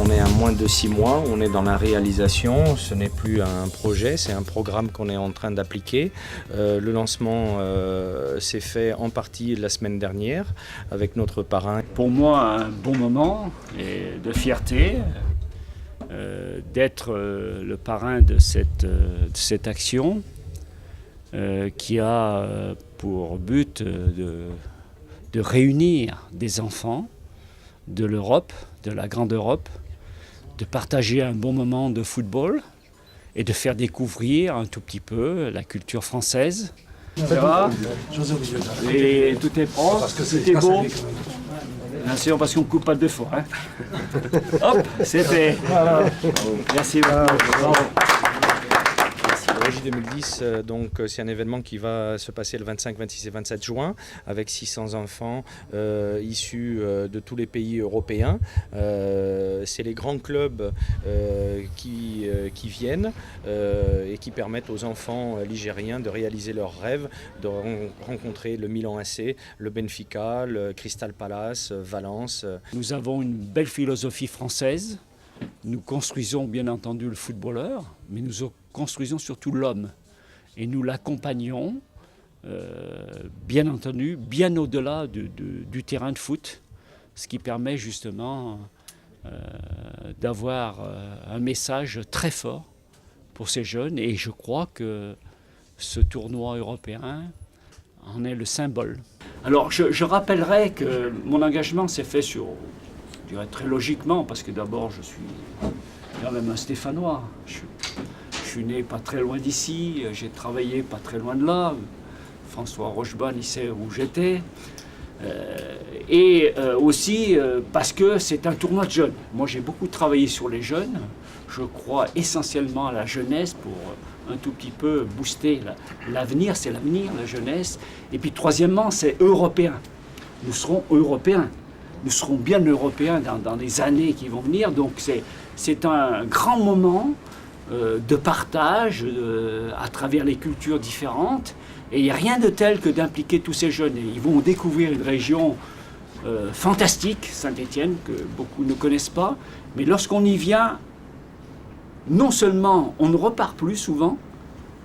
On est à moins de 6 mois, on est dans la réalisation, ce n'est plus un projet, c'est un programme qu'on est en train d'appliquer. Le lancement s'est fait en partie la semaine dernière avec notre parrain. Pour moi, un bon moment et de fierté d'être le parrain de cette action qui a pour but de réunir des enfants de l'Europe, de la grande Europe, de partager un bon moment de football et de faire découvrir un tout petit peu la culture française. Ça va ? Et tout est propre, tout est beau. Bien sûr, parce qu'on ne coupe pas deux fois. Hein. Hop, c'est fait. Merci beaucoup. Le J 2010, donc, c'est un événement qui va se passer le 25, 26 et 27 juin avec 600 enfants issus de tous les pays européens. C'est les grands clubs qui viennent et qui permettent aux enfants ligériens de réaliser leurs rêves, de rencontrer le Milan AC, le Benfica, le Crystal Palace, Valence. Nous avons une belle philosophie française. Nous construisons bien entendu le footballeur, mais nous construisons surtout l'homme. Et nous l'accompagnons, bien entendu, bien au-delà du terrain de foot, ce qui permet justement d'avoir un message très fort pour ces jeunes. Et je crois que ce tournoi européen en est le symbole. Alors je rappellerai que mon engagement s'est fait sur... Je dirais très logiquement, parce que d'abord je suis quand même un Stéphanois. Je suis né pas très loin d'ici, j'ai travaillé pas très loin de là. François Rochebonne, il sait où j'étais. Et aussi parce que c'est un tournoi de jeunes. Moi j'ai beaucoup travaillé sur les jeunes. Je crois essentiellement à la jeunesse pour un tout petit peu booster l'avenir, c'est l'avenir, la jeunesse. Et puis troisièmement, c'est européen. Nous serons européens. Nous serons bien européens dans les années qui vont venir. Donc c'est un grand moment de partage à travers les cultures différentes. Et il n'y a rien de tel que d'impliquer tous ces jeunes. Et ils vont découvrir une région fantastique, Saint-Étienne, que beaucoup ne connaissent pas. Mais lorsqu'on y vient, non seulement on ne repart plus souvent,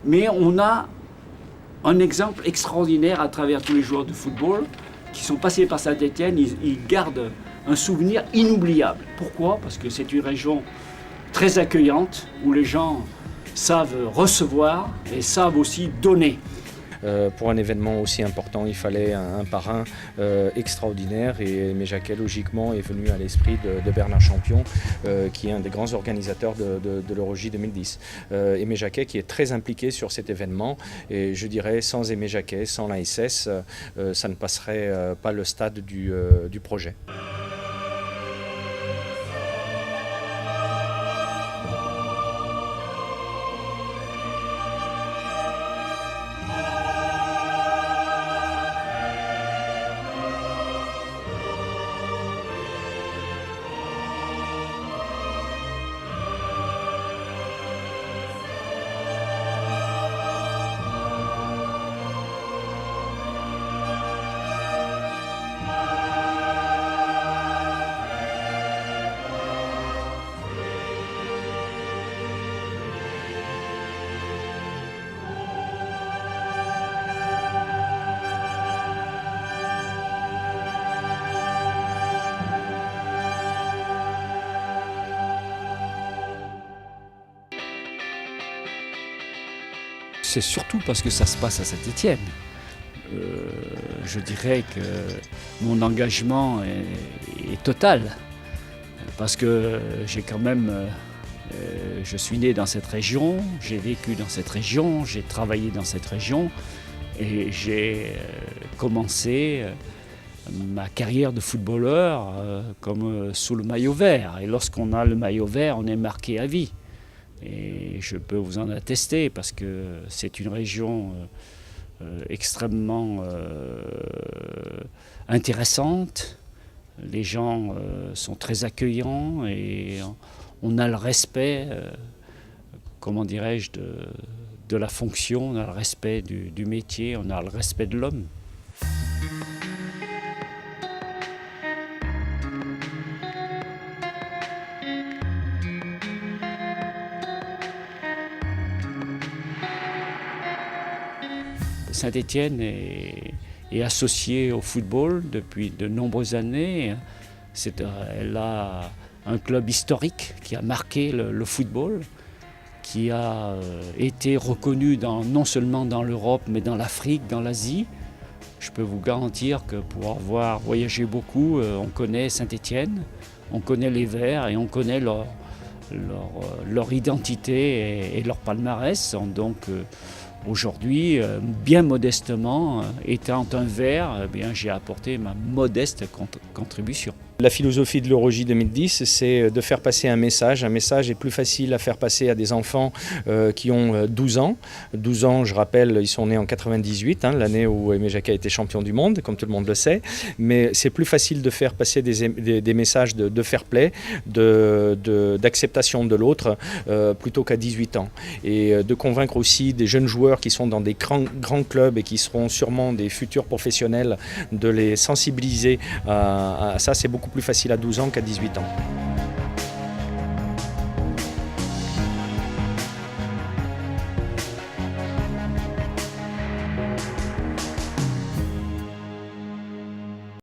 mais on a un exemple extraordinaire à travers tous les joueurs de football qui sont passés par Saint-Étienne, ils gardent un souvenir inoubliable. Pourquoi ? Parce que c'est une région très accueillante, où les gens savent recevoir et savent aussi donner. Pour un événement aussi important, il fallait un parrain extraordinaire et Aimé Jacquet, logiquement, est venu à l'esprit de Bernard Champion, qui est un des grands organisateurs de l'Euro-J 2010. Aimé Jacquet qui est très impliqué sur cet événement et je dirais sans Aimé Jacquet, sans l'ASS, ça ne passerait pas le stade du projet. C'est surtout parce que ça se passe à Saint-Étienne. Je dirais que mon engagement est total. Parce que j'ai quand même... je suis né dans cette région, j'ai vécu dans cette région, j'ai travaillé dans cette région et j'ai commencé ma carrière de footballeur comme sous le maillot vert. Et lorsqu'on a le maillot vert, on est marqué à vie. Et je peux vous en attester parce que c'est une région extrêmement intéressante. Les gens sont très accueillants et on a le respect, comment dirais-je, de la fonction, on a le respect du métier, on a le respect de l'homme. Saint-Étienne est associée au football depuis de nombreuses années. Elle a un club historique qui a marqué le football, qui a été reconnu non seulement dans l'Europe, mais dans l'Afrique, dans l'Asie. Je peux vous garantir que pour avoir voyagé beaucoup, on connaît Saint-Étienne, on connaît les Verts et on connaît leur identité et leur palmarès. Donc aujourd'hui, bien modestement, étant un Vert, j'ai apporté ma modeste contribution. La philosophie de l'Euro J 2010, c'est de faire passer un message. Un message est plus facile à faire passer à des enfants qui ont 12 ans. 12 ans, je rappelle, ils sont nés en 98, l'année où Aimé Jacquet a été champion du monde, comme tout le monde le sait. Mais c'est plus facile de faire passer des messages de fair play, d'acceptation de l'autre, plutôt qu'à 18 ans. Et de convaincre aussi des jeunes joueurs qui sont dans des grands clubs et qui seront sûrement des futurs professionnels, de les sensibiliser à ça. C'est beaucoup plus facile à 12 ans qu'à 18 ans.